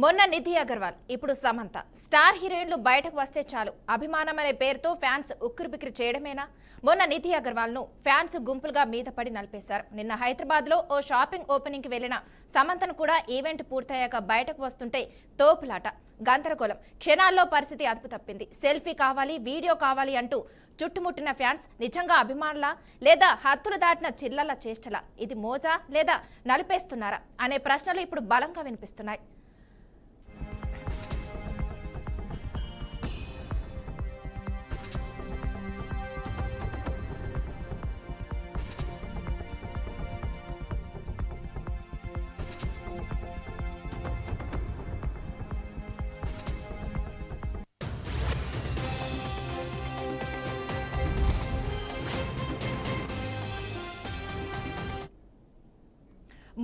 మొన్న నిధి అగర్వాల్, ఇప్పుడు సమంత స్టార్ హీరోయిన్లు బయటకు వస్తే చాలు అభిమానం అనే పేరుతో ఫ్యాన్స్ ఉక్కిరిబిక్కిరి చేయడమేనా? మొన్న నిధి అగర్వాల్ ను ఫ్యాన్స్ గుంపులుగా మీద పడి నలిపేశారు. నిన్న హైదరాబాద్ లో ఓ షాపింగ్ ఓపెనింగ్ కి వెళ్లిన సమంతను కూడా ఈవెంట్ పూర్తయ్యాక బయటకు వస్తుంటే తోపులాట, గందరగోళం. క్షణాల్లో పరిస్థితి అదుపు తప్పింది. సెల్ఫీ కావాలి, వీడియో కావాలి అంటూ చుట్టుముట్టిన ఫ్యాన్స్ నిజంగా అభిమానులా లేదా హద్దులు దాటిన చిల్లల చేష్టలా? ఇది మోజా లేదా నలిపేస్తున్నారా అనే ప్రశ్నలు ఇప్పుడు బలంగా వినిపిస్తున్నాయి.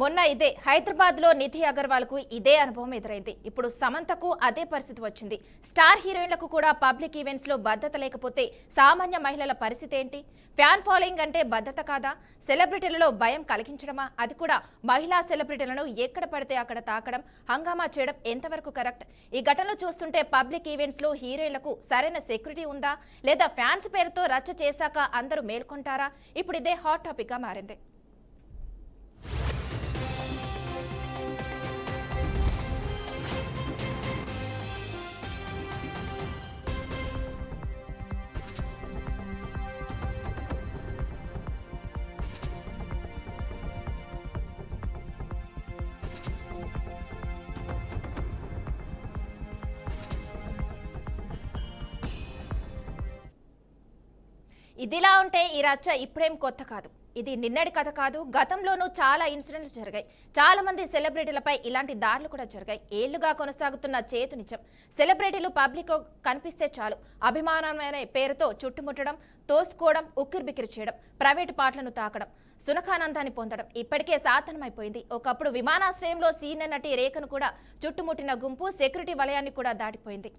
మొన్న ఇదే హైదరాబాద్ లో నిధి అగర్వాల్ కు ఇదే అనుభవం ఎదురైంది. ఇప్పుడు సమంతకు అదే పరిస్థితి వచ్చింది. స్టార్ హీరోయిన్లకు కూడా పబ్లిక్ ఈవెంట్స్ లో భద్రత లేకపోతే సామాన్య మహిళల పరిస్థితి ఏంటి? ఫ్యాన్ ఫాలోయింగ్ అంటే భద్రత కాదా? సెలబ్రిటీలలో భయం కలిగించడమా? అది కూడా మహిళా సెలబ్రిటీలను ఎక్కడ పడితే అక్కడ తాకడం, హంగామా చేయడం ఎంతవరకు కరెక్ట్? ఈ ఘటనలు చూస్తుంటే పబ్లిక్ ఈవెంట్స్ లో హీరోయిన్లకు సరైన సెక్యూరిటీ ఉందా, లేదా ఫ్యాన్స్ పేరుతో రచ్చ చేశాక అందరూ మేల్కొంటారా? ఇప్పుడు ఇదే హాట్ టాపిక్ గా మారింది. ఇదిలా ఉంటే ఈ రచ్చ ఇప్పుడేం కొత్త కాదు. ఇది నిన్నటి కథ కాదు. గతంలోనూ చాలా ఇన్సిడెంట్లు జరిగాయి. చాలా మంది సెలబ్రిటీలపై ఇలాంటి దాడులు కూడా జరిగాయి. ఏళ్లుగా కొనసాగుతున్న చేతు నిజం. సెలబ్రిటీలు పబ్లిక్ కనిపిస్తే చాలు అభిమానమైన పేరుతో చుట్టుముట్టడం, తోసుకోవడం, ఉక్కిరిబిక్కిరి చేయడం, ప్రైవేటు పాటలను తాకడం, సునకానందాన్ని పొందడం ఇప్పటికే సాధనమైపోయింది. ఒకప్పుడు విమానాశ్రయంలో సీనియర్ నటి రేఖను కూడా చుట్టుముట్టిన గుంపు సెక్యూరిటీ వలయాన్ని కూడా దాటిపోయింది.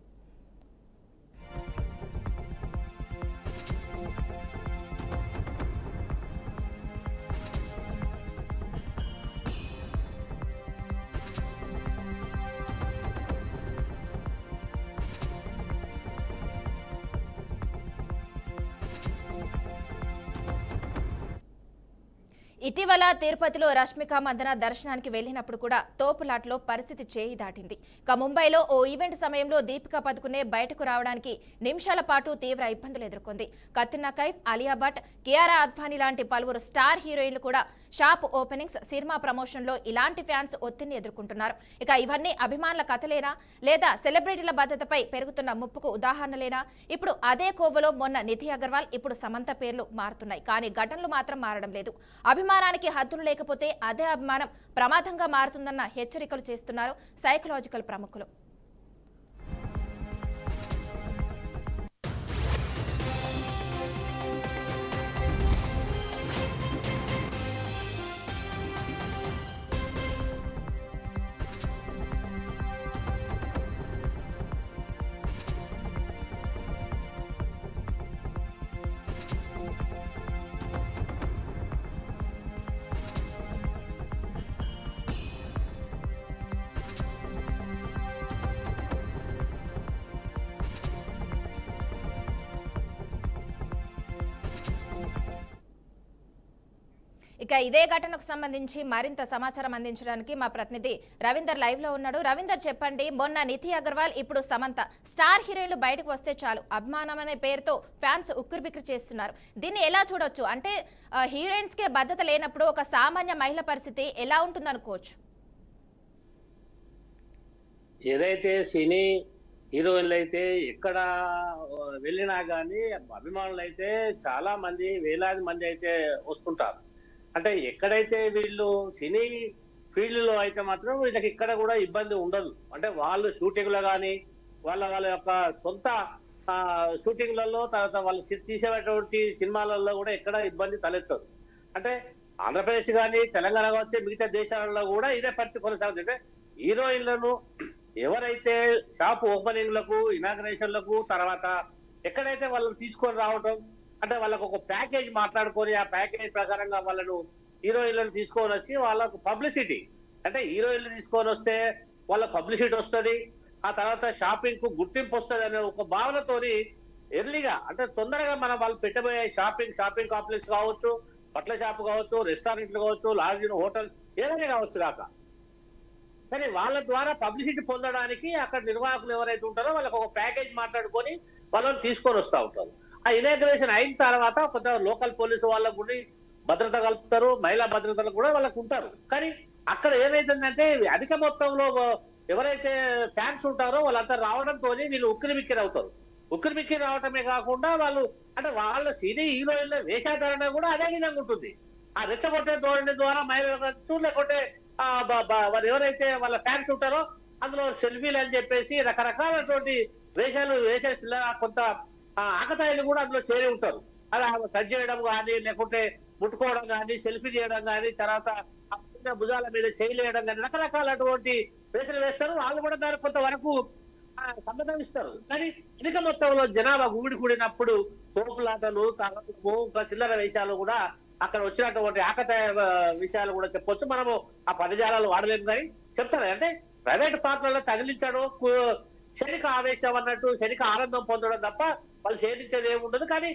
ఇటీవల తిరుపతిలో రష్మిక మందన దర్శనానికి వెళ్లినప్పుడు కూడా తోపులాట్లో పరిస్థితి చేయి దాటింది. ఇక ముంబైలో ఓ ఈవెంట్ సమయంలో దీపికా పదుకునే బయటకు రావడానికి నిమిషాల పాటు తీవ్ర ఇబ్బందులు ఎదుర్కొంది. కత్రినా కైఫ్, అలియా భట్, కియారా అద్వానీ లాంటి పలువురు స్టార్ హీరోయిన్లు కూడా షాప్ ఓపెనింగ్స్, సినిమా ప్రమోషన్లో ఇలాంటి ఫ్యాన్స్ ఒత్తిడిని ఎదుర్కొంటున్నారు. ఇక ఇవన్నీ అభిమానుల కథలేనా, లేదా సెలబ్రిటీల భద్రతపై పెరుగుతున్న ముప్పుకు ఉదాహరణలేనా? ఇప్పుడు అదే కోవలో మొన్న నిధి అగర్వాల్, ఇప్పుడు సమంత పేర్లు మారుతున్నాయి. కానీ ఘటనలు మాత్రం మారడం లేదు. అభిమానానికి హద్దులు లేకపోతే అదే అభిమానం ప్రమాదంగా మారుతుందన్న హెచ్చరికలు చేస్తున్నారు సైకలాజికల్ ప్రముఖులు. ఇక ఇదే ఘటనకు సంబంధించి మరింత సమాచారం అందించడానికి మా ప్రతినిధి రవీందర్ లైవ్ లో ఉన్నాడు. రవీందర్, చెప్పండి, మొన్న నిధి అగర్వాల్, ఇప్పుడు సమంత స్టార్ హీరోయిన్లు బయటకు వస్తే చాలు అభిమానం అనే పేరుతో ఫ్యాన్స్ ఉక్కిరిబిక్కిరి చేస్తున్నారు. దీన్ని ఎలా చూడొచ్చు? అంటే హీరోయిన్స్ కే భద్రత లేనప్పుడు ఒక సామాన్య మహిళ పరిస్థితి ఎలా ఉంటుంది అనుకోవచ్చు? ఏదైతే సినీ హీరోయిన్లు అయితే ఎక్కడ వెళ్ళినా కానీ అభిమానులు అయితే చాలా మంది, వేలాది మంది అయితే వస్తుంటారు. అంటే ఎక్కడైతే వీళ్ళు సినీ ఫీల్డ్లో అయితే మాత్రం వీళ్ళకి ఇక్కడ కూడా ఇబ్బంది ఉండదు. అంటే వాళ్ళు షూటింగ్లో కానీ వాళ్ళ యొక్క సొంత షూటింగ్లలో, తర్వాత వాళ్ళు తీసేటువంటి సినిమాలలో కూడా ఎక్కడ ఇబ్బంది తలెత్తదు. అంటే ఆంధ్రప్రదేశ్ కానీ తెలంగాణ కావచ్చు, మిగతా దేశాలలో కూడా ఇదే పరిస్థితి కొనసాగుతుంది. అంటే హీరోయిన్లను ఎవరైతే షాప్ ఓపెనింగ్లకు, ఇనాగ్రేషన్లకు, తర్వాత ఎక్కడైతే వాళ్ళని తీసుకొని రావటం, అంటే వాళ్ళకు ఒక ప్యాకేజ్ మాట్లాడుకొని ఆ ప్యాకేజ్ ప్రకారంగా వాళ్ళను హీరోయిన్లను తీసుకొని వచ్చి వాళ్ళకు పబ్లిసిటీ, అంటే హీరోయిన్లు తీసుకొని వస్తే వాళ్ళ పబ్లిసిటీ వస్తుంది, ఆ తర్వాత షాపింగ్ కు గుర్తింపు వస్తుంది అనే ఒక భావనతోని ఎర్లీగా అంటే తొందరగా మనం వాళ్ళు పెట్టబోయే షాపింగ్ కాంప్లెక్స్ కావచ్చు, బట్టల షాప్ కావచ్చు, రెస్టారెంట్లు కావచ్చు, లాడ్జ్లు, హోటల్ ఏదైనా కావచ్చు కాక, కానీ వాళ్ళ ద్వారా పబ్లిసిటీ పొందడానికి అక్కడ నిర్వాహకులు ఎవరైతే ఉంటారో వాళ్ళకి ఒక ప్యాకేజ్ మాట్లాడుకొని వాళ్ళని తీసుకొని వస్తూ ఉంటారు. ఆ ఇనాగ్రేషన్ అయిన తర్వాత కొంత లోకల్ పోలీసు వాళ్ళకు కూడా భద్రత కలుపుతారు, మహిళా భద్రతలు కూడా వాళ్ళకు ఉంటారు. కానీ అక్కడ ఏమైతుందంటే అధిక మొత్తంలో ఎవరైతే ఫ్యాన్స్ ఉంటారో వాళ్ళంతా రావడంతో వీళ్ళు ఉక్కిరిబిక్కిరి అవుతారు. ఉక్కిరిబిక్కిరి రావటమే కాకుండా వాళ్ళు అంటే వాళ్ళ సినీ హీరోయిన్ల వేషాధారణ కూడా అదే విధంగా ఉంటుంది. ఆ రెచ్చగొట్టే ధోరణి ద్వారా మహిళలు లేకుంటే వారు ఎవరైతే వాళ్ళ ఫ్యాన్స్ ఉంటారో అందులో సెల్ఫీలు అని చెప్పేసి రకరకాలటువంటి వేసేసి కొంత ఆకతాయిలు కూడా అందులో చేరి ఉంటారు. అలా టచ్ చేయడం కానీ, లేకుంటే ముట్టుకోవడం కానీ, సెల్ఫీ చేయడం కానీ, తర్వాత భుజాల మీద చేయలేయడం కానీ రకరకాలటువంటి వేషాలు వేస్తారు. వాళ్ళు కూడా దానికి కొంతవరకు సమ్మతం ఇస్తారు. కానీ అధిక మొత్తంలో జనాభా కూడినప్పుడు తోపులాటలు, తరగతులు, చిల్లర వేషాలు కూడా అక్కడ వచ్చినటువంటి ఆకతాయ విషయాలు కూడా చెప్పొచ్చు. మనము ఆ పదజాలాలు వాడలేము కానీ చెప్తారు. అంటే ప్రైవేట్ పాత్రలో తగిలించడం క్షణిక ఆవేశం అన్నట్టు క్షణిక ఆనందం పొందడం తప్ప వాళ్ళు క్షేమించేది ఏముండదు. కానీ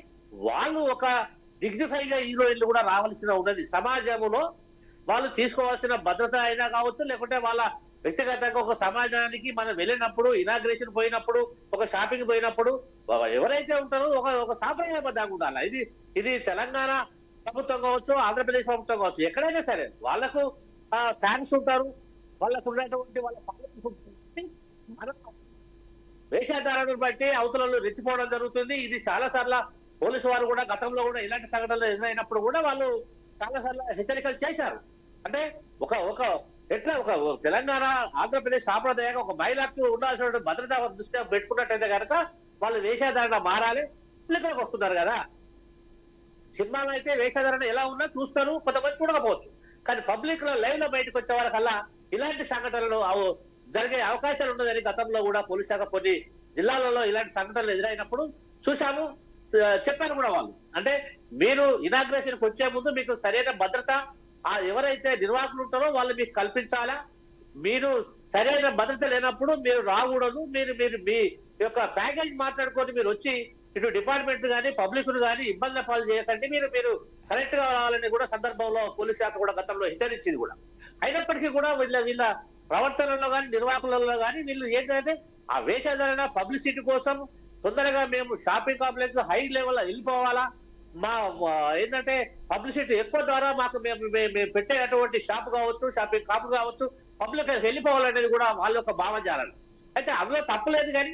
వాళ్ళు ఒక డిగ్నిఫైగా హీరోయిన్లు కూడా రావాల్సిన ఉన్నది. సమాజంలో వాళ్ళు తీసుకోవాల్సిన భద్రత అయినా కావచ్చు, లేకుంటే వాళ్ళ వ్యక్తిగతంగా ఒక సమాజానికి మనం వెళ్ళినప్పుడు, ఇనాగ్రేషన్ పోయినప్పుడు, ఒక షాపింగ్ పోయినప్పుడు ఎవరైతే ఉంటారో ఒక సాంప్రదాయబద్ధంగా ఉండాలి. ఇది తెలంగాణ ప్రభుత్వం కావచ్చు, ఆంధ్రప్రదేశ్ ప్రభుత్వం కావచ్చు, ఎక్కడైనా సరే వాళ్ళకు ఫ్యాన్స్ ఉంటారు, వాళ్ళకు ఉన్నటువంటి వాళ్ళ మన వేషధారణను బట్టి అవతలలో రెచ్చిపోవడం జరుగుతుంది. ఇది చాలా సార్లు పోలీసు వారు కూడా గతంలో కూడా ఇలాంటి సంఘటనలు ఎదురైనప్పుడు కూడా వాళ్ళు చాలా సార్లు హెచ్చరికలు చేశారు. అంటే ఒక ఎట్లా ఒక తెలంగాణ ఆంధ్రప్రదేశ్ సాంప్రదాయంగా ఒక మహిళకు ఉండాల్సిన భద్రత దృష్ట్యా పెట్టుకున్నట్టయితే కనుక వాళ్ళు వేషధారణ మారాలి. ఇళ్ళకి వస్తున్నారు కదా, సినిమాలో అయితే వేషధారణ ఎలా ఉన్నా చూస్తారు, కొంతమంది చూడకపోవచ్చు. కానీ పబ్లిక్ లో లైవ్ లో బయటకు వచ్చే వరకల్లా ఇలాంటి సంఘటనలు జరిగే అవకాశాలు ఉన్నదని గతంలో కూడా పోలీస్ శాఖ కొన్ని జిల్లాలలో ఇలాంటి సంఘటనలు ఎదురైనప్పుడు చూశాము, చెప్పారు కూడా వాళ్ళు. అంటే మీరు ఇనాగ్రేషన్కి వచ్చే ముందు మీకు సరైన భద్రత ఎవరైతే నిర్వాహకులు ఉంటారో వాళ్ళు మీకు కల్పించాలా. మీరు సరైన భద్రత లేనప్పుడు మీరు రాకూడదు. మీరు మీ యొక్క ప్యాకేజ్ మాట్లాడుకొని మీరు వచ్చి ఇటు డిపార్ట్మెంట్ కానీ పబ్లిక్ ను కానీ ఇబ్బందుల పాలు చేయకండి, మీరు కరెక్ట్ గా రావాలని కూడా సందర్భంలో పోలీస్ శాఖ కూడా గతంలో హెచ్చరించింది కూడా. అయినప్పటికీ కూడా వీళ్ళ ప్రవర్తనలో కానీ నిర్వాహకులలో కానీ వీళ్ళు ఏంటంటే ఆ వేషధారణ పబ్లిసిటీ కోసం తొందరగా మేము షాపింగ్ కాంప్లెక్స్ హై లెవెల్ వెళ్ళిపోవాలా, మా ఏంటంటే పబ్లిసిటీ ఎక్కువ ద్వారా మాకు మేము పెట్టేటువంటి షాప్ కావచ్చు, షాపింగ్ కాపు కావచ్చు, పబ్లిక్ వెళ్ళిపోవాలనేది కూడా వాళ్ళ యొక్క భావజాలం. అయితే అందులో తప్పలేదు. కానీ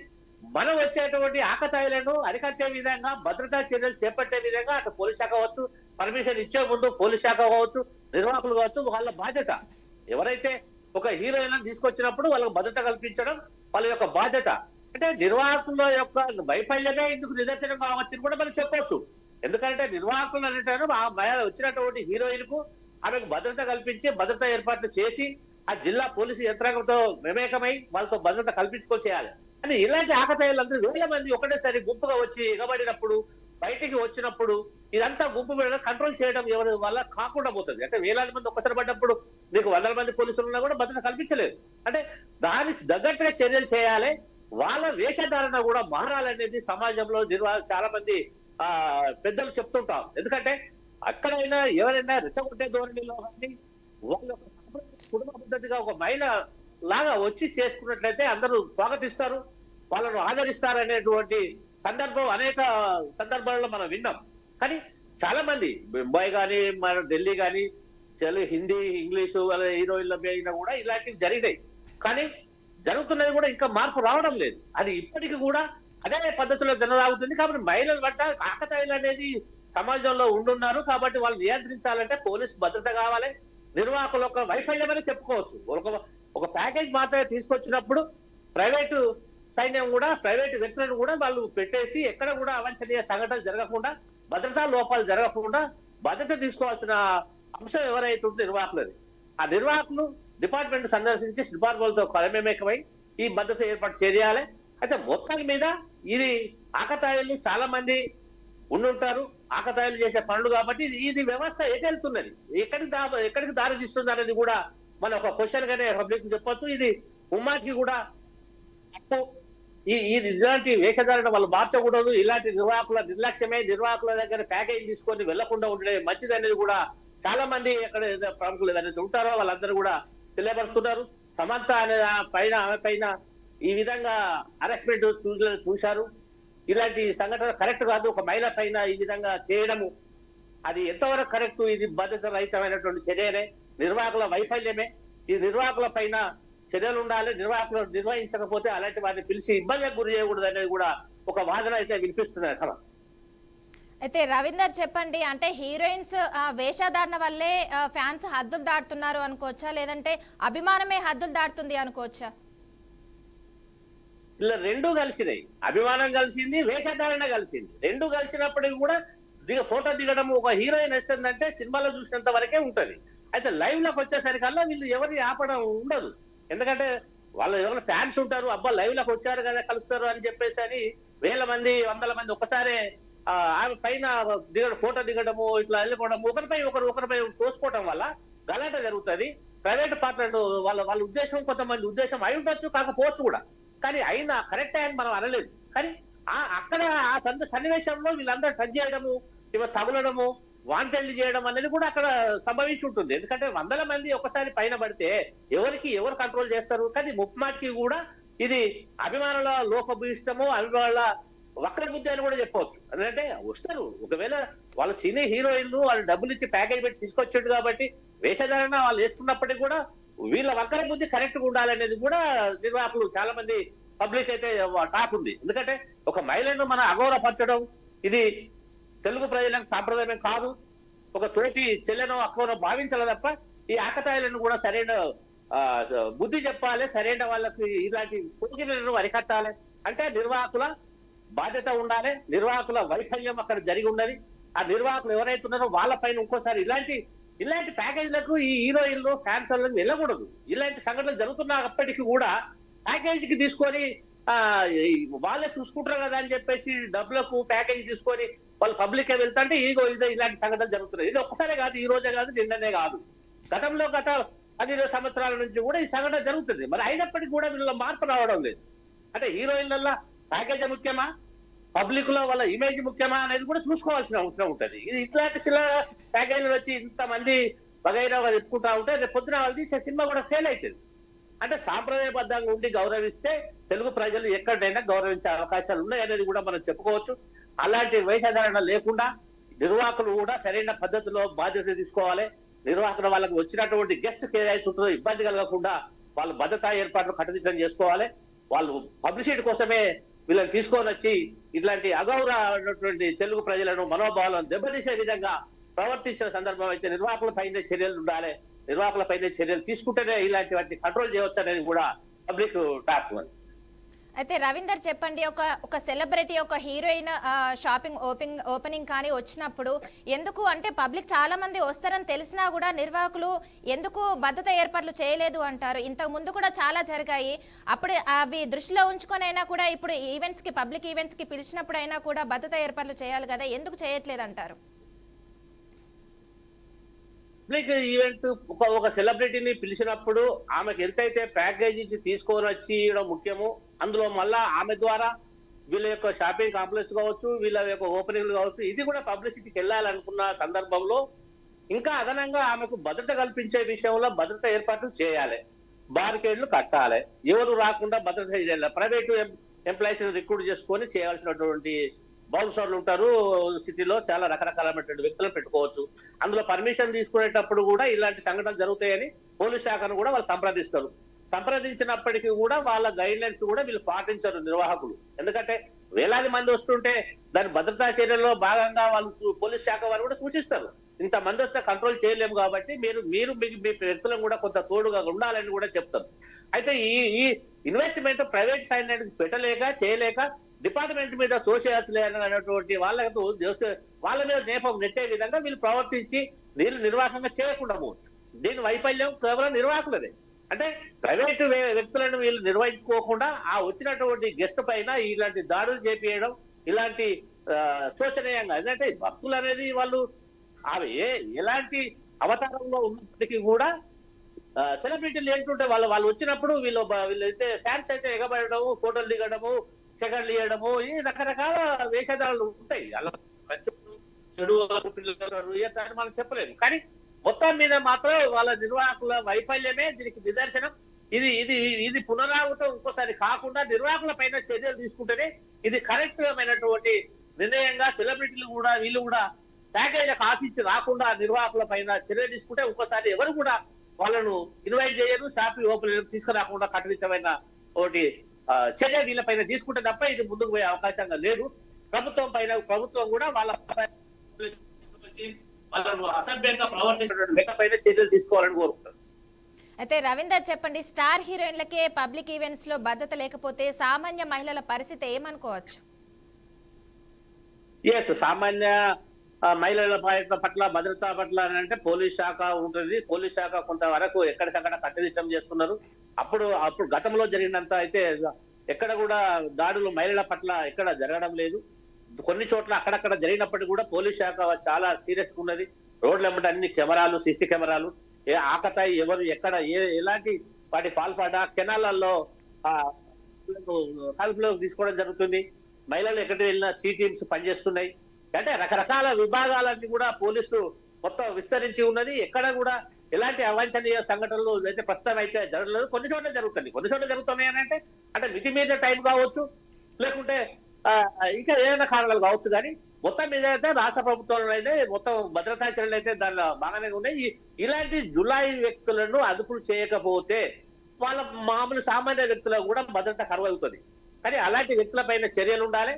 మనం వచ్చేటువంటి ఆకతాయిలను అరికట్టే విధంగా భద్రతా చర్యలు చేపట్టే విధంగా అటు పోలీస్ శాఖ కావచ్చు, పర్మిషన్ ఇచ్చే ముందు పోలీస్ శాఖ కావచ్చు, నిర్వాహకులు కావచ్చు, వాళ్ళ బాధ్యత. ఎవరైతే ఒక హీరోయిన్ తీసుకొచ్చినప్పుడు వాళ్ళకు భద్రత కల్పించడం వాళ్ళ యొక్క బాధ్యత. అంటే నిర్వాహకుల యొక్క వైఫల్యమే ఇందుకు నిదర్శనం కావచ్చని కూడా మనం చెప్పవచ్చు. ఎందుకంటే నిర్వాహకులు అనేటారు ఆ వచ్చినటువంటి హీరోయిన్ కు ఆమెకు భద్రత కల్పించి భద్రత ఏర్పాట్లు చేసి ఆ జిల్లా పోలీసు యంత్రాంగంతో మమేకమై వాళ్ళతో భద్రత కల్పించుకొని చేయాలి. అని ఇలాంటి ఆకతాయిలందరూ వేల మంది ఒకటేసారి గుంపుగా వచ్చి ఎగబడినప్పుడు, బయటికి వచ్చినప్పుడు ఇదంతా గుంపు మీద కంట్రోల్ చేయడం ఎవరి వల్ల కాకుండా పోతుంది. అంటే వేలాది మంది ఒక్కసారి పడ్డప్పుడు మీకు వందల మంది పోలీసులు ఉన్నా కూడా భద్రత కల్పించలేదు. అంటే దానికి తగ్గట్టుగా చర్యలు చేయాలి. వాళ్ళ వేషధారణ కూడా మారాలనేది సమాజంలో చాలా మంది పెద్దలు చెప్తుంటారు. ఎందుకంటే అక్కడైనా ఎవరైనా రెచ్చగొట్టే ధోరణిలో కానీ వాళ్ళ కుటుంబ పద్ధతిగా ఒక మహిళ లాగా వచ్చి చేసుకున్నట్లయితే అందరూ స్వాగతిస్తారు, వాళ్ళను ఆదరిస్తారనేటువంటి సందర్భం అనేక సందర్భాల్లో మనం విన్నాం. కానీ చాలా మంది ముంబై కానీ మన ఢిల్లీ కానీ హిందీ ఇంగ్లీషు వాళ్ళ హీరోయిన్ల మీద కూడా ఇలాంటివి జరిగినాయి. కానీ జరుగుతున్నది కూడా ఇంకా మార్పు రావడం లేదు. అది ఇప్పటికీ కూడా అదే పద్ధతిలో జనరాగుతుంది. కాబట్టి మహిళల పట్ల ఆకతాయిలు అనేది సమాజంలో ఉండున్నారు. కాబట్టి వాళ్ళు నియంత్రించాలంటే పోలీస్ భద్రత కావాలి, నిర్వాహకుల యొక్క వైఫల్యమని చెప్పుకోవచ్చు. ఒక ప్యాకేజ్ మాత్రమే తీసుకొచ్చినప్పుడు ప్రైవేటు సైన్యం కూడా ప్రైవేటు వ్యక్తులను కూడా వాళ్ళు పెట్టేసి ఎక్కడ కూడా అవాంఛనీయ సంఘటనలు జరగకుండా, భద్రతా లోపాలు జరగకుండా భద్రత తీసుకోవాల్సిన అంశం ఎవరైతే ఉంటే నిర్వాహకులది. ఆ నిర్వాహకులు డిపార్ట్మెంట్ సందర్శించి డిపార్ట్మెంట్తో కలమేమేకమై ఈ భద్రత ఏర్పాటు చేయాలి. అయితే మొత్తం మీద ఇది ఆకతాయిలు చాలా మంది ఉండుంటారు, ఆకతాయిలు చేసే పనులు. కాబట్టి ఇది వ్యవస్థ ఎటెళ్తున్నది, ఎక్కడికి దారి తీస్తుంది అనేది కూడా మన ఒక క్వశ్చన్ గానే పబ్లిక్ చెప్పొచ్చు. ఇది ముమ్మాటికి కూడా తప్పు. ఇలాంటి వేషధారణ వాళ్ళు మార్చకూడదు. ఇలాంటి నిర్వాహకుల నిర్లక్ష్యమే, నిర్వాహకుల దగ్గర ప్యాకేజ్ తీసుకొని వెళ్లకుండా ఉండడం మంచిది అనేది కూడా చాలా మంది ఎక్కడ ప్రముఖులు ఏదైతే ఉంటారో వాళ్ళందరూ కూడా తెలియపరుస్తున్నారు. సమంత అనే ఆమె పైన ఈ విధంగా హరాస్మెంట్ చూశారు. ఇలాంటి సంఘటన కరెక్ట్ కాదు. ఒక మహిళ పైన ఈ విధంగా చేయడము అది ఎంతవరకు కరెక్ట్? ఇది బాధ్యత రహితమైనటువంటి చర్యనే, నిర్వాహకుల వైఫల్యమే. ఈ నిర్వాహకుల పైన చర్యలు ఉండాలి. నిర్వాహకులు నిర్వహించకపోతే అలాంటి వారిని పిలిచి ఇబ్బందికి గురి చేయకూడదు అనేది కూడా ఒక వాదన అయితే వినిపిస్తుంది అక్కడ. అయితే రవీందర్ చెప్పండి, అంటే హీరోయిన్స్ వేషధారణ వల్లే ఫ్యాన్స్ హద్దులు దాటుతున్నారు అనుకోవచ్చా, లేదంటే అభిమానమే హద్దులు దాటుతుంది అనుకోవచ్చా? ఇలా రెండూ కలిసినాయి. అభిమానం కలిసింది, వేషధారణ కలిసింది. రెండు కలిసినప్పటికీ కూడా ఫోటో దిగడం ఒక హీరోయిన్ వస్తుందంటే సినిమాలో చూసినంత వరకే ఉంటది. అయితే లైవ్ లోకి వచ్చేసరికల్లా వీళ్ళు ఎవరిని ఆపడం ఉండదు. ఎందుకంటే వాళ్ళు ఎవరైనా ఫ్యాన్స్ ఉంటారు, అబ్బా లైవ్ లోకి వచ్చారు కదా కలుస్తారు అని చెప్పేసి అని వేల మంది వందల మంది ఒక్కసారే ఆమె పైన ఫోటో దిగడము, ఇట్లా వెళ్ళిపోవడము, ఒకరిపై తోసుకోవడం వల్ల గలాట జరుగుతుంది. ప్రైవేట్ పార్ట్నర్ వాళ్ళ ఉద్దేశం, కొంతమంది ఉద్దేశం అయి ఉండొచ్చు, కాకపోవచ్చు కూడా. కానీ అయినా కరెక్ట్ అని మనం అనలేదు. కానీ అక్కడ ఆ సన్నివేశంలో వీళ్ళందరూ టచ్ చేయడము, ఇవ తగులడము, వాంటెల్లి చేయడం అనేది కూడా అక్కడ సంభవించి ఉంటుంది. ఎందుకంటే వందల మంది ఒకసారి పైన పడితే ఎవరు కంట్రోల్ చేస్తారు? కానీ ముప్మాటికి కూడా ఇది అభిమానుల లోపభూయిష్టము, అభిమానుల వక్ర బుద్ధి అని కూడా చెప్పవచ్చు. ఎందుకంటే వస్తారు, ఒకవేళ వాళ్ళ సినీ హీరోయిన్లు వాళ్ళు డబ్బులు ఇచ్చి ప్యాకేజ్ పెట్టి తీసుకొచ్చాడు కాబట్టి వేషధారణ వాళ్ళు వేసుకున్నప్పటికీ కూడా వీళ్ళ వక్ర బుద్ధి కరెక్ట్ గా ఉండాలనేది కూడా నిర్వాహకులు చాలా మంది పబ్లిక్ అయితే టాక్ ఉంది. ఎందుకంటే ఒక మహిళను మనం అగౌరవపరచడం ఇది తెలుగు ప్రజలకు సాంప్రదాయం కాదు. ఒక తోటి చెల్లెనో అక్కనో భావించాలి తప్ప ఈ ఆకతాయిలను కూడా సరైన బుద్ధి చెప్పాలి, సరైన వాళ్ళకి ఇలాంటి పోకిలను అరికట్టాలి. అంటే నిర్వాహకుల బాధ్యత ఉండాలి, నిర్వాహకుల వైఫల్యం అక్కడ జరిగి ఉన్నది. ఆ నిర్వాహకులు ఎవరైతే ఉన్నారో వాళ్ళ పైన ఇంకోసారి ఇలాంటి ప్యాకేజీలకు ఈ హీరోయిన్లు ఫ్యాన్స్ వెళ్ళకూడదు. ఇలాంటి సంఘటనలు జరుగుతున్నప్పటికీ కూడా ప్యాకేజీకి తీసుకొని వాళ్ళే చూసుకుంటారు కదా అని చెప్పేసి డబ్బులకు ప్యాకేజీ తీసుకొని వాళ్ళు పబ్లిక్ వెళ్తుంటే ఇలాంటి సంఘటనలు జరుగుతున్నాయి. ఇది ఒక్కసారే కాదు, ఈ రోజే కాదు, నిన్ననే కాదు, గతంలో గత 10-20 సంవత్సరాల నుంచి కూడా ఈ సంఘటన జరుగుతుంది. మరి అయినప్పటికీ కూడా వీళ్ళ మార్పు రావడం లేదు. అంటే హీరోయిన్ల ప్యాకేజీ ముఖ్యమా, పబ్లిక్ లో వాళ్ళ ఇమేజ్ ముఖ్యమా అనేది కూడా చూసుకోవాల్సిన అవసరం ఉంటుంది. ఇది ఇట్లాంటి ప్యాకేజీలు వచ్చి ఇంతమంది వగైరాగా చెప్పుకుంటా ఉంటే రేపు పొద్దున వాళ్ళు తీసే సినిమా కూడా ఫెయిల్ అవుతుంది. అంటే సాంప్రదాయబద్ధంగా ఉండి గౌరవిస్తే తెలుగు ప్రజలు ఎక్కడైనా గౌరవించే అవకాశాలు ఉన్నాయి అనేది కూడా మనం చెప్పుకోవచ్చు. అలాంటి వేషధారణ లేకుండా నిర్వాహకులు కూడా సరైన పద్ధతిలో బాధ్యత తీసుకోవాలి. నిర్వాహకులు వాళ్ళకి వచ్చినటువంటి గెస్ట్ ఏదైతే ఉంటుందో ఇబ్బంది కలగకుండా వాళ్ళు భద్రతా ఏర్పాట్లు కట్టుదిట్టం చేసుకోవాలి. వాళ్ళు పబ్లిసిటీ కోసమే వీళ్ళని తీసుకొని వచ్చి ఇట్లాంటి అగౌరవమైనటువంటి తెలుగు ప్రజలను మనోభావాలను దెబ్బతీసే విధంగా ప్రవర్తించిన సందర్భం అయితే నిర్వాహకుల పైన చర్యలు ఉండాలి. నిర్వాహకుల పైన చర్యలు తీసుకుంటేనే ఇలాంటి వాటిని కంట్రోల్ చేయవచ్చు అనేది కూడా పబ్లిక్ టాక్. అయితే రవీందర్ చెప్పండి, ఒక సెలబ్రిటీ, ఒక హీరోయిన్ షాపింగ్ ఓపెనింగ్ కానీ వచ్చినప్పుడు ఎందుకు అంటే పబ్లిక్ చాలా మంది వస్తారని తెలిసినా కూడా నిర్వాహకులు ఎందుకు భద్రత ఏర్పాట్లు చేయలేదు అంటారు? ఇంతకు ముందు కూడా చాలా జరిగాయి. అప్పుడు అవి దృష్టిలో ఉంచుకొని అయినా కూడా ఇప్పుడు పబ్లిక్ ఈవెంట్స్ కి పిలిచినప్పుడు అయినా కూడా భద్రత ఏర్పాట్లు చేయాలి కదా, ఎందుకు చేయట్లేదు అంటారు? పబ్లిక్ ఈవెంట్ ఒక సెలబ్రిటీని పిలిచినప్పుడు ఆమెకు ఎంతైతే ప్యాకేజ్ ఇచ్చి తీసుకొని వచ్చి ముఖ్యము, అందులో మళ్ళా ఆమె ద్వారా వీళ్ళ యొక్క షాపింగ్ కాంప్లెక్స్ కావచ్చు, వీళ్ళ యొక్క ఓపెనింగ్ కావచ్చు, ఇది కూడా పబ్లిసిటీకి వెళ్ళాలనుకున్న సందర్భంలో ఇంకా అదనంగా ఆమెకు భద్రత కల్పించే విషయంలో భద్రత ఏర్పాట్లు చేయాలి, బారికేడ్లు కట్టాలి, ఎవరు రాకుండా భద్రత చేయాలి. ప్రైవేటు ఎంప్లాయీస్ రిక్రూట్ చేసుకొని చేయాల్సినటువంటి బౌన్సర్లు ఉంటారు సిటీలో, చాలా రకరకాలైనటువంటి వ్యక్తులను పెట్టుకోవచ్చు. అందులో పర్మిషన్ తీసుకునేటప్పుడు కూడా ఇలాంటి సంఘటనలు జరుగుతాయని పోలీస్ శాఖను కూడా వాళ్ళు సంప్రదించినప్పటికీ కూడా వాళ్ళ గైడ్ లైన్స్ కూడా వీళ్ళు పాటించరు నిర్వాహకులు. ఎందుకంటే వేలాది మంది వస్తుంటే దాని భద్రతా చర్యల్లో భాగంగా వాళ్ళు పోలీస్ శాఖ వారు కూడా సూచిస్తారు, ఇంతమంది వస్తే కంట్రోల్ చేయలేము కాబట్టి మీరు మీ వ్యక్తులను కూడా కొంత తోడుగా ఉండాలని కూడా చెప్తారు. అయితే ఈ ఇన్వెస్ట్మెంట్ ప్రైవేట్ సైడ్ చేయలేక డిపార్ట్మెంట్ మీద తోసేయచ్చులే అనేటువంటి వాళ్ళ మీద నేపం నెట్టే విధంగా వీళ్ళు ప్రవర్తించి నిర్వాహకంగా చేయకుండా పోవచ్చు. దీని వైఫల్యం కేవలం నిర్వాహకులదే. అంటే ప్రైవేట్ వ్యక్తులను వీళ్ళు నిర్వహించుకోకుండా ఆ వచ్చినటువంటి గెస్ట్ పైన ఇలాంటి దాడులు చేపియడం ఇలాంటి శోచనీయంగా. ఎందుకంటే భక్తులు అనేది వాళ్ళు ఎలాంటి అవతారంలో ఉన్నప్పటికీ కూడా సెలబ్రిటీలు ఏంటంటే వాళ్ళు వచ్చినప్పుడు వీళ్ళైతే ఫ్యాన్స్ అయితే ఎగబడము, ఫోటోలు దిగడము, సెకండ్లు ఇవ్వడము, ఈ రకరకాల వేషధారాలు ఉంటాయి. అలా మంచి చెడు పిల్లలు అని మనం చెప్పలేము. కానీ మొత్తం మీద మాత్రం వాళ్ళ నిర్వాహకుల వైఫల్యమే దీనికి నిదర్శనం. ఇది ఇది ఇది పునరావృతం ఇంకోసారి కాకుండా నిర్వాహకుల పైన చర్యలు తీసుకుంటేనే ఇది కరెక్ట్ మైనటువంటి నిర్ణయంగా సెలబ్రిటీలు కూడా వీళ్ళు కూడా ప్యాకేజీలకు ఆశించి రాకుండా నిర్వాహకుల పైన చర్య తీసుకుంటే ఇంకోసారి ఎవరు కూడా వాళ్ళను ఇన్వైట్ చేయరు, షాపింగ్ ఓపెన్ తీసుకురాకుండా కట్టుదిట్టమైన ఒకటి చర్య వీళ్ళపైన తీసుకుంటే తప్ప ఇది ముందుకు పోయే అవకాశంగా లేదు. ప్రభుత్వం కూడా వాళ్ళను అసభ్యంగా ప్రవర్తించిన పైన చర్యలు తీసుకోవాలని కోరుకుంటారు. అయితే రవీందర్ చెప్పండి, స్టార్ హీరోయిన్లకే పబ్లిక్ ఈవెంట్స్ లో భద్రత లేకపోతే సామాన్య మహిళల పరిస్థితి ఏమనుకోవచ్చు? సామాన్య మహిళల పట్ల భద్రత పట్ల అంటే పోలీస్ శాఖ ఉంటుంది. పోలీస్ శాఖ కొంతవరకు ఎక్కడికక్కడ కట్టుదిట్టం చేస్తున్నారు. అప్పుడు గతంలో జరిగినంత అయితే ఎక్కడ కూడా దాడులు మహిళల పట్ల ఎక్కడ జరగడం లేదు. కొన్ని చోట్ల అక్కడక్కడ జరిగినప్పటికీ కూడా పోలీస్ శాఖ చాలా సీరియస్ గా ఉన్నది. రోడ్ల వెంబడి అన్ని కెమెరాలు, సీసీ కెమెరాలు, ఆకతాయి ఎవరు ఎక్కడ ఎలాంటి వాటి పాల్పడ్డా క్షణాలలో కాల్పులోకి తీసుకోవడం జరుగుతుంది. మహిళలు ఎక్కడికి వెళ్ళినా సి టీమ్స్ పనిచేస్తున్నాయి. అంటే రకరకాల విభాగాలన్నీ కూడా పోలీసు మొత్తం విస్తరించి ఉన్నది. ఎక్కడ కూడా ఎలాంటి అవాంఛనీయ సంఘటనలు అయితే ప్రస్తుతం అయితే జరగలేదు. కొన్ని చోట్ల జరుగుతుంది, కొన్ని చోట్ల జరుగుతున్నాయి అని అంటే మితి మీద టైం కావచ్చు, లేకుంటే ఇంకా ఏదైనా కారణాలు కావచ్చు. కానీ మొత్తం మీద అయితే రాష్ట్ర ప్రభుత్వంలో అయితే మొత్తం భద్రతా చర్యలు అయితే దానిలో బాగానే ఉన్నాయి. ఇలాంటి జులాయి వ్యక్తులను అదుపులు చేయకపోతే వాళ్ళ మామూలు సామాన్య వ్యక్తులకు కూడా భద్రత కరువవుతుంది. కానీ అలాంటి వ్యక్తులపైన చర్యలు ఉండాలి.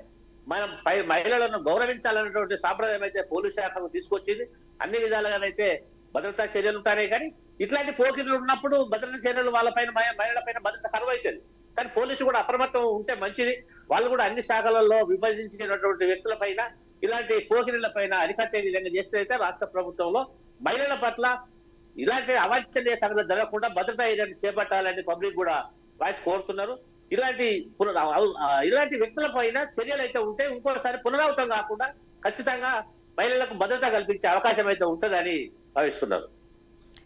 మనం మహిళలను గౌరవించాలన్నటువంటి సాంప్రదాయం అయితే పోలీస్ శాఖకు తీసుకొచ్చింది. అన్ని విధాలుగానైతే భద్రతా చర్యలు ఉంటాయి. కానీ ఇట్లాంటి పోకిర్లు ఉన్నప్పుడు భద్రతా చర్యలు మహిళల పైన భద్రత కరువైతుంది. కానీ పోలీసు కూడా అప్రమత్తం ఉంటే మంచిది. వాళ్ళు కూడా అన్ని శాఖలలో విభజించినటువంటి వ్యక్తుల పైన ఇలాంటి పోకిరీల పైన అరికట్టే విధంగా చేస్తే అయితే రాష్ట్ర ప్రభుత్వంలో మహిళల పట్ల ఇలాంటి అవాంఛనీయ సంఘటనలు జరగకుండా భద్రతా ఏజెంట్ చేపట్టాలని పబ్లిక్ కూడా వాయిస్ కోరుతున్నారు. ఇలాంటి వ్యక్తుల పైన చర్యలు అయితే ఉంటే ఇంకోసారి పునరావృతం కాకుండా ఖచ్చితంగా మహిళలకు భద్రత కల్పించే అవకాశం అయితే ఉంటుందని భావిస్తున్నారు.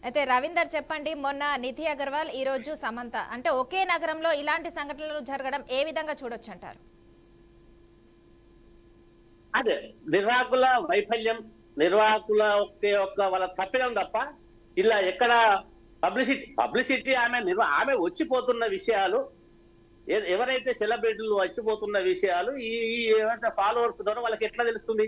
అయితే రవీందర్ చెప్పండి, మొన్న నిధి అగర్వాల్, ఈ రోజు సమంత, అంటే ఒకే నగరంలో ఇలాంటి సంఘటనలు జరగడం ఏ విధంగా చూడొచ్చు అంటారు? అదే నిర్వాహకుల వైఫల్యం, నిర్వాహకుల వాళ్ళ తప్పిదం తప్ప ఇలా ఎక్కడ పబ్లిసిటీ ఆమె వచ్చిపోతున్న విషయాలు, ఎవరైతే సెలబ్రిటీలు వచ్చిపోతున్న విషయాలు ఈ ఫాలోవర్స్ ద్వారా వాళ్ళకి ఎట్లా తెలుస్తుంది?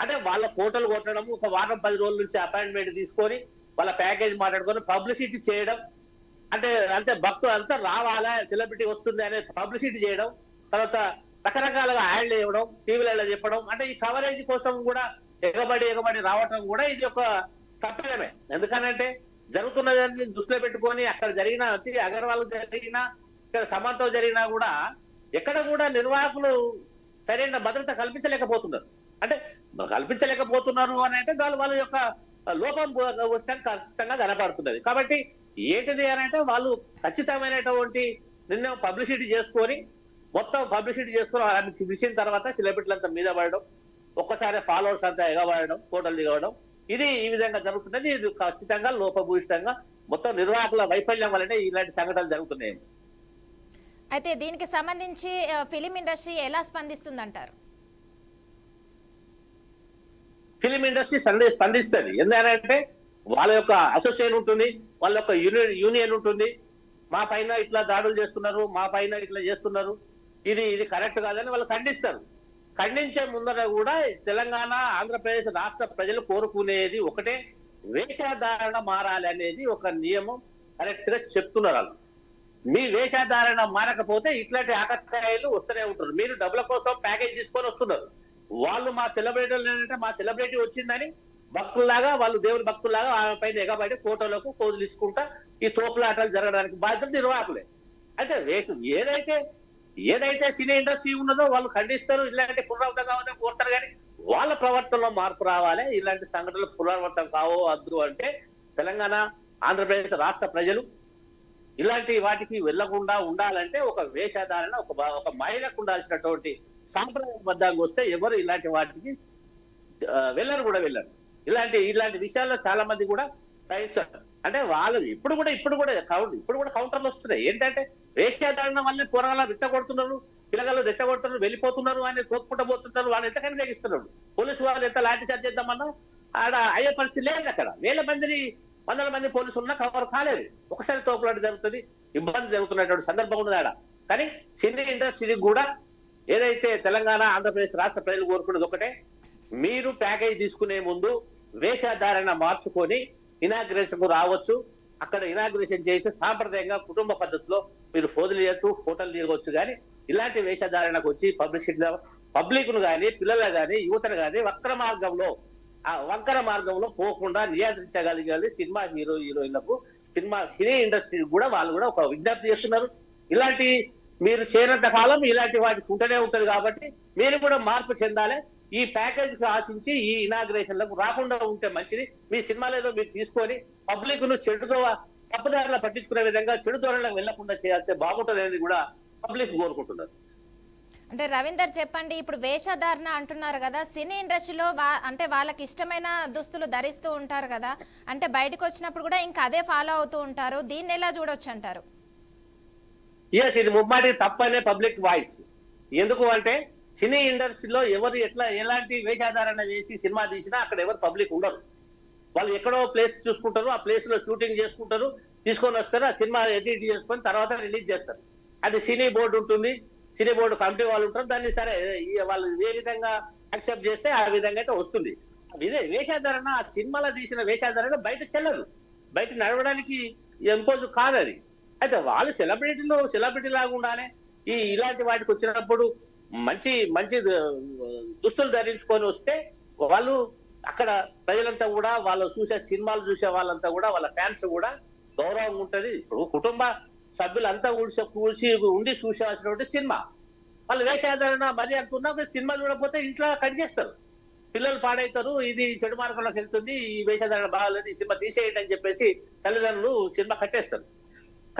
అంటే వాళ్ళ ఫోటోలు కొట్టడం, ఒక వారం 10 రోజుల నుంచి అపాయింట్మెంట్ తీసుకొని వాళ్ళ ప్యాకేజ్ మాట్లాడుకొని పబ్లిసిటీ చేయడం, అంటే భక్తులు అంతా రావాలా, సెలబ్రిటీ వస్తుంది అనే పబ్లిసిటీ చేయడం, తర్వాత రకరకాలుగా యాడ్లు ఇవ్వడం, టీవీలలో చెప్పడం, అంటే ఈ కవరేజ్ కోసం కూడా ఎగబడి రావటం కూడా ఇది ఒక తప్పిదమే. ఎందుకనంటే జరుగుతున్నదాన్ని దృష్టిలో పెట్టుకొని అక్కడ జరిగిన అగర్వాల్ జరిగినా, ఇక్కడ సమంతో జరిగినా కూడా ఎక్కడ కూడా నిర్వాహకులు సరైన భద్రత కల్పించలేకపోతున్నారు. అంటే కల్పించలేకపోతున్నారు అని అంటే వాళ్ళ యొక్క లోపం ఖచ్చితంగా కనపడుతున్నది. కాబట్టి ఏంటిది అని అంటే వాళ్ళు ఖచ్చితమైనటువంటి నిర్ణయం పబ్లిసిటీ చేసుకొని వాళ్ళని చూసిన తర్వాత సెలబ్రిటీలంతా మీద పడడం, ఒక్కసారి ఫాలోవర్స్ అంతా ఎగబడడం, ఫోటోలు దిగవడం, ఇది ఈ విధంగా జరుగుతున్నది. ఇది ఖచ్చితంగా లోపభూయిష్టంగా మొత్తం నిర్వాహకుల వైఫల్యం వల్లనే ఇలాంటి సంఘటనలు జరుగుతున్నాయి. అయితే దీనికి సంబంధించి ఫిలిం ఇండస్ట్రీ ఎలా స్పందిస్తుందంటారు? ఫిలిం ఇండస్ట్రీ స్పందిస్తుంది. ఎందుకంటే వాళ్ళ యొక్క అసోసియేషన్ ఉంటుంది, వాళ్ళ యొక్క యూనియన్ ఉంటుంది. మా పైన ఇట్లా దాడులు చేస్తున్నారు, మా పైన ఇట్లా చేస్తున్నారు, ఇది కరెక్ట్ కాదని వాళ్ళు ఖండిస్తారు. ఖండించే ముందర కూడా తెలంగాణ, ఆంధ్రప్రదేశ్ రాష్ట్ర ప్రజలు కోరుకునేది ఒకటే, వేషధారణ మారాలి అనేది ఒక నియమం కరెక్ట్ గా చెప్తున్నారు వాళ్ళు. మీ వేషధారణ మారకపోతే ఇట్లాంటి ఆకతాయిలు వస్తూనే ఉంటారు. మీరు డబ్బుల కోసం ప్యాకేజ్ తీసుకొని వస్తున్నారు. వాళ్ళు మా సెలబ్రిటీలు ఏంటంటే మా సెలబ్రిటీ వచ్చిందని భక్తుల్లాగా, వాళ్ళు దేవుని భక్తుల్లాగా ఆమె పైన ఎగబడి ఫోటోలకు పోజులు తీసుకుంటా ఈ తోపులాటలు జరగడానికి బాధ్యత నిర్వాహకులే. అయితే ఏదైతే సినీ ఇండస్ట్రీ ఉన్నదో వాళ్ళు ఖండిస్తారు, ఇలాంటి పునరావృతం కావాలని కోరుతారు. కానీ వాళ్ళ ప్రవర్తనలో మార్పు రావాలి. ఇలాంటి సంఘటనలు పునరావృతం కావద్దు అంటే తెలంగాణ, ఆంధ్రప్రదేశ్ రాష్ట్ర ప్రజలు ఇలాంటి వాటికి వెళ్లకుండా ఉండాలంటే ఒక వేషధారణ, ఒక మహిళకు ఉండాల్సినటువంటి సాంప్రదాయబద్ధంగా వస్తే ఎవరు ఇలాంటి వాటికి వెళ్ళరు. ఇలాంటి విషయాల్లో చాలా మంది కూడా రైట్. అంటే వాళ్ళు ఇప్పుడు కూడా కౌంటర్లు వస్తున్నాయి. ఏంటంటే వేషధారణ వల్లే పోరాలా రెచ్చగొడుతున్నారు, పిల్లగాళ్ళు రెచ్చగొడుతున్నారు, వెళ్ళిపోతున్నారు అని తోపుకుంటూ పోతుంటారు, వాళ్ళు ఎంతకని తెగిస్తున్నారు. పోలీసు వాళ్ళు ఎంత లాఠీ చార్జ్ చేద్దామన్నా ఆడ అయ్యే పరిస్థితి లేదు. అక్కడ వేల మందిని, వందల మంది పోలీసులు ఉన్నా కవర్ కాలేదు. ఒకసారి తోపులాట జరుగుతుంది, ఇబ్బంది జరుగుతున్నటువంటి సందర్భం ఉన్నది ఆడ. కానీ సినీ ఇండస్ట్రీ కూడా ఏదైతే తెలంగాణ, ఆంధ్రప్రదేశ్ రాష్ట్ర ప్రజలు కోరుకున్నది ఒకటే, మీరు ప్యాకేజ్ తీసుకునే ముందు వేషధారణ మార్చుకొని ఇనాగ్రేషన్ కు రావచ్చు. అక్కడ ఇనాగ్రేషన్ చేసి సాంప్రదాయంగా కుటుంబ పద్ధతిలో మీరు ఫోజులు చేయొచ్చు, ఫోటోలు తీయవచ్చు. కానీ ఇలాంటి వేషధారణకు వచ్చి పబ్లిక్ ను కానీ, పిల్లలు కానీ, యువతను కానీ వంకర మార్గంలో పోకుండా నియంత్రించగలిగాలి సినిమా హీరోయిన్లకు, సినీ ఇండస్ట్రీ కూడా వాళ్ళు కూడా ఒక విజ్ఞప్తి చేస్తున్నారు. ఇలాంటి మీరు చేరినంత కాలం ఇలాంటి వాటికి ఉంటూనే ఉంటది. కాబట్టి మీరు కూడా మార్పు చెందాలి. ఈ ప్యాకేజ్ కి ఆశించి ఈ ఇనాగ్రేషన్లకు రాకుండా ఉంటే మంచిది. మీ సినిమాలు ఏదో మీరు తీసుకొని పబ్లిక్ ను తప్పుదారులా పట్టించుకునే విధంగా చెడు ధోరణులకు వెళ్లకుండా చేస్తే బాగుంటుంది అనేది కూడా పబ్లిక్ కోరుకుంటున్నారు. అంటే రవీందర్ చెప్పండి, ఇప్పుడు వేషధారణ అంటున్నారు కదా, సినీ ఇండస్ట్రీలో అంటే వాళ్ళకి ఇష్టమైన దుస్తులు ధరిస్తూ ఉంటారు కదా, అంటే బయటకు వచ్చినప్పుడు కూడా ఇంకా అదే ఫాలో అవుతూ ఉంటారు. దీన్ని ఎలా చూడొచ్చు అంటారు? ఇది ముమ్మాటి తప్పనే పబ్లిక్ వాయిస్. ఎందుకు అంటే సినీ ఇండస్ట్రీలో ఎవరు ఎలాంటి వేషాధారణ వేసి సినిమా తీసినా అక్కడ ఎవరు పబ్లిక్ ఉండరు. వాళ్ళు ఎక్కడో ప్లేస్ చూసుకుంటారు, ఆ ప్లేస్ లో షూటింగ్ చేసుకుంటారు, తీసుకొని వస్తారు, ఆ సినిమా ఎడిట్ చేసుకొని తర్వాత రిలీజ్ చేస్తారు. అది సినీ బోర్డు ఉంటుంది, సినీ బోర్డు కమిటీ వాళ్ళు ఉంటారు. దాన్ని సరే వాళ్ళు ఏ విధంగా యాక్సెప్ట్ చేస్తే ఆ విధంగా అయితే వస్తుంది. ఇదే వేషాధారణ, ఆ సినిమాలో తీసిన వేషాధారణ బయట చెల్లదు, బయట నడవడానికి ఎంపోజ్ కాదు అది. అయితే వాళ్ళు సెలబ్రిటీ లాగా ఉండాలి. ఇలాంటి వాటికి వచ్చినప్పుడు మంచి మంచి దుస్తులు ధరించుకొని వస్తే వాళ్ళు అక్కడ ప్రజలంతా కూడా, వాళ్ళు సినిమాలు చూసే వాళ్ళంతా కూడా, వాళ్ళ ఫ్యాన్స్ కూడా గౌరవం ఉంటది. ఇప్పుడు కుటుంబ సభ్యులంతా కూర్చి ఉండి చూసేవాల్సినటువంటి సినిమా, వాళ్ళు వేషాధారణ మరి అంటున్నా సినిమా చూడకపోతే ఇంట్లో కట్ చేస్తారు, పిల్లలు పాడైతారు, ఇది చెడు మార్గంలోకి వెళ్తుంది, ఈ వేషధారణ బాగాలేదు, ఈ సినిమా తీసేయండి అని చెప్పేసి తల్లిదండ్రులు సినిమా కట్టేస్తారు.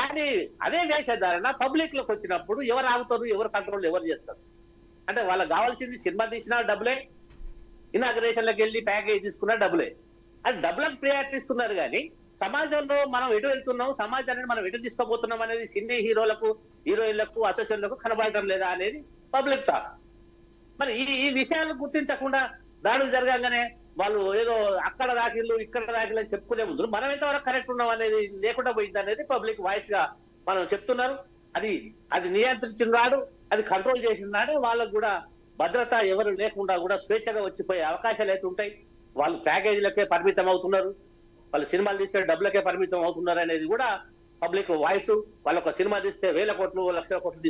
కానీ అదే వేషధారణ పబ్లిక్ లోకి వచ్చినప్పుడు ఎవరు ఆగుతారు, ఎవరు కంట్రోల్ ఎవరు చేస్తారు? అంటే వాళ్ళకి కావాల్సింది సినిమా తీసినా డబ్బులే, ఇనాగ్రేషన్లకు వెళ్ళి ప్యాకేజ్ తీసుకున్నా డబ్బులే. అది డబ్బులకు ప్రియారిటీ ఇస్తున్నారు. కానీ సమాజంలో మనం ఎటు వెళ్తున్నాం, సమాజాన్ని మనం ఎటు తీసుకోబోతున్నాం అనేది సినీ హీరోయిన్లకు, అసోసియేషన్లకు కనబడటం లేదా అనేది పబ్లిక్ టాక్. మరి ఈ విషయాలు గుర్తించకుండా దాడులు జరగగానే వాళ్ళు ఏదో అక్కడ దాఖిళ్ళు ఇక్కడ దాఖిళ్ళు అని చెప్పుకునే ముందు మనం ఎంతవరకు కరెక్ట్ ఉన్నాం అనేది లేకుండా పోయింది అనేది పబ్లిక్ వాయిస్ గా మనం చెప్తున్నారు. అది నియంత్రించిన నాడు, అది కంట్రోల్ చేసిన నాడే వాళ్ళకు కూడా భద్రత ఎవరు లేకుండా కూడా స్వేచ్ఛగా వచ్చిపోయే అవకాశాలు అయితే ఉంటాయి. వాళ్ళు ప్యాకేజీలకే పరిమితం అవుతున్నారు, వాళ్ళు సినిమాలు తీస్తే డబ్బులకే పరిమితం అవుతున్నారు అనేది కూడా పబ్లిక్ వాయిస్. వాళ్ళొక సినిమా తీస్తే 1000 కోట్లు 1,00,000 కోట్లు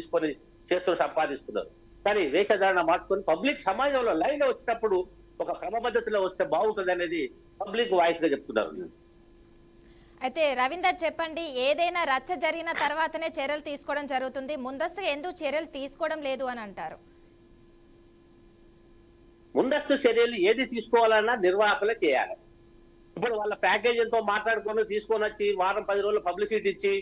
తీసుకొని సంపాదిస్తున్నారు. కానీ వేషధారణ మార్చుకొని పబ్లిక్ సమాజంలో లైన్ వచ్చినప్పుడు ఒక క్రమపద్ధతిలో వస్తే బాగుంటుంది అనేది పబ్లిక్ వాయిస్ గా చెప్తున్నారు. అయితే రవీందర్ చెప్పండి, ఏదైనా రచ్చ జరిగిన తర్వాతనే చర్యలు తీసుకోవడం జరుగుతుంది, ముందస్తుగా ఎందుకు చర్యలు తీసుకోవడం లేదు అని అంటారు? ముందస్తు చర్యలు ఏది తీసుకోవాలన్నా నిర్వాహకులే చేయాలి. ఇప్పుడు వాళ్ళ ప్యాకేజ్ ఎంతో మాట్లాడుకొని తీసుకొని వచ్చి వారం 10 రోజులు పబ్లిసిటీ ఇచ్చి,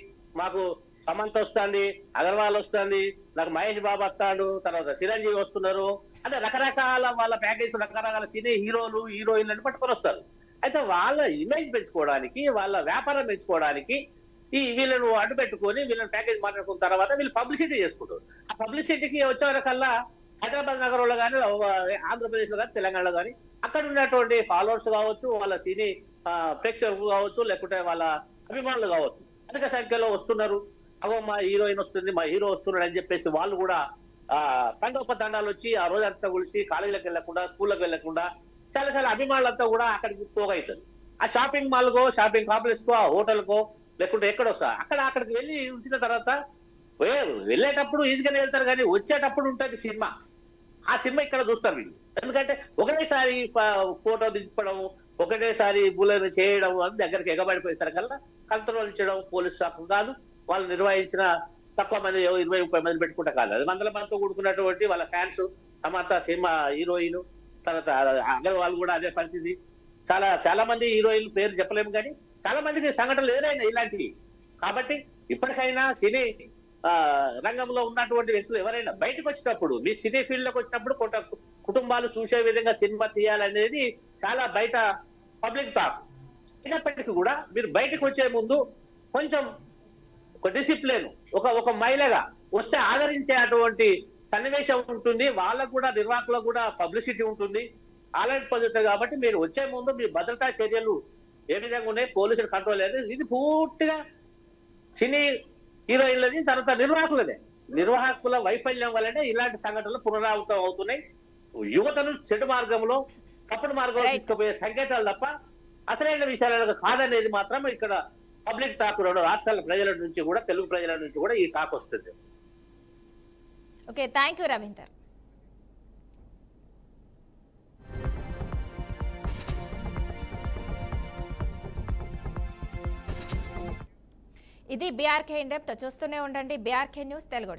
మాకు సమంత వస్తుంది, అగర్వాల్ వస్తుంది, నాకు మహేష్ బాబు వస్తాడు, తర్వాత చిరంజీవి వస్తున్నారు అంటే రకరకాల వాళ్ళ ప్యాకేజ్, రకరకాల సినీ హీరోయిన్లను పట్టుకొని వస్తారు. అయితే వాళ్ళ ఇమేజ్ పెంచుకోవడానికి, వాళ్ళ వ్యాపారం పెంచుకోవడానికి వీళ్ళను అడ్డు పెట్టుకొని వీళ్ళని ప్యాకేజ్ మాట్లాడుకున్న తర్వాత వీళ్ళు పబ్లిసిటీ చేసుకుంటారు. ఆ పబ్లిసిటీకి వచ్చేవరకల్లా హైదరాబాద్ నగరంలో కానీ, ఆంధ్రప్రదేశ్ లో కానీ, తెలంగాణలో కానీ అక్కడ ఉన్నటువంటి ఫాలోవర్స్ కావచ్చు, వాళ్ళ సినీ ప్రేక్షకులు కావచ్చు, లేకుంటే వాళ్ళ అభిమానులు కావచ్చు, అధిక సంఖ్యలో వస్తున్నారు. అగో మా హీరోయిన్ వస్తుంది, మా హీరో వస్తున్నాడు అని చెప్పేసి వాళ్ళు కూడా తండోపతండాలు వచ్చి ఆ రోజంతా కలిసి కాలేజీలకు వెళ్లకుండా, స్కూళ్ళకి వెళ్లకుండా చాలా అభిమానులంతా కూడా అక్కడికి పోగవుతారు. ఆ షాపింగ్ మాల్ కో, షాపింగ్ కాంప్లెక్స్ కో, ఆ హోటల్ కో, లేకుంటే ఎక్కడో అక్కడికి వెళ్ళి ఉంచిన తర్వాత వెళ్ళేటప్పుడు ఈజీగానే వెళ్తారు. కానీ వచ్చేటప్పుడు ఉంటుంది సినిమా, ఆ సినిమా ఇక్కడ చూస్తారు వీళ్ళు. ఎందుకంటే ఒకటేసారి ఫోటో దింపడం, ఒకటేసారి బుల్లెట్ చేయడం అని దగ్గరికి ఎగబడిపోయేసరికల్లా కంట్రోల్ చేయడం పోలీస్ శాఖ కాదు. వాళ్ళు నిర్వహించిన తక్కువ మంది 20-30 మంది పెట్టుకుంటా కాదు, అది వందల మందితో కూడుకున్నటువంటి వాళ్ళ ఫ్యాన్స్. సమంత సినిమా హీరోయిన్, తర్వాత అగర్వాల్ కూడా అదే పరిస్థితి. చాలా మంది హీరోయిన్లు పేరు చెప్పలేము, కానీ చాలా మందికి సంఘటనలు ఎదురైనాయి ఇలాంటివి. కాబట్టి ఇప్పటికైనా సినీ రంగంలో ఉన్నటువంటి వ్యక్తులు ఎవరైనా బయటకు వచ్చినప్పుడు, మీ సినీ ఫీల్డ్ లోకి వచ్చినప్పుడు కొంత కుటుంబాలు చూసే విధంగా సినిమా తీయాలనేది చాలా బయట పబ్లిక్ టాక్. అయినప్పటికీ కూడా మీరు బయటకు వచ్చే ముందు కొంచెం ఒక డిసిప్లిన్, ఒక మహిళగా వస్తే ఆదరించే అటువంటి సన్నివేశం ఉంటుంది. వాళ్ళకు కూడా, నిర్వాహకులకు కూడా పబ్లిసిటీ ఉంటుంది, అలాంటి పద్ధతి. కాబట్టి మీరు వచ్చే ముందు మీ భద్రతా చర్యలు ఏ విధంగా ఉన్నాయి, పోలీసులు కంట్రోల్ లేదు. ఇది పూర్తిగా సినీ హీరోయిన్లది, తర్వాత నిర్వాహకుల వైఫల్యం వల్లనే ఇలాంటి సంఘటనలు పునరావృతం అవుతున్నాయి. యువతను చెడు మార్గంలో, తప్పుడు మార్గంలో తీసుకుపోయే సంకేతాలు తప్ప అసలైన విషయాలు కాదనేది మాత్రం ఇక్కడ పబ్లిక్ టాక్, రెండు రాష్ట్రాల ప్రజల నుంచి కూడా, తెలుగు ప్రజల నుంచి కూడా ఈ టాక్ వస్తుంది. Okay, thank you Ravinder. ఇది బీఆర్కే ఇండియాతో చూస్తూనే ఉండండి. BRK news Telugu.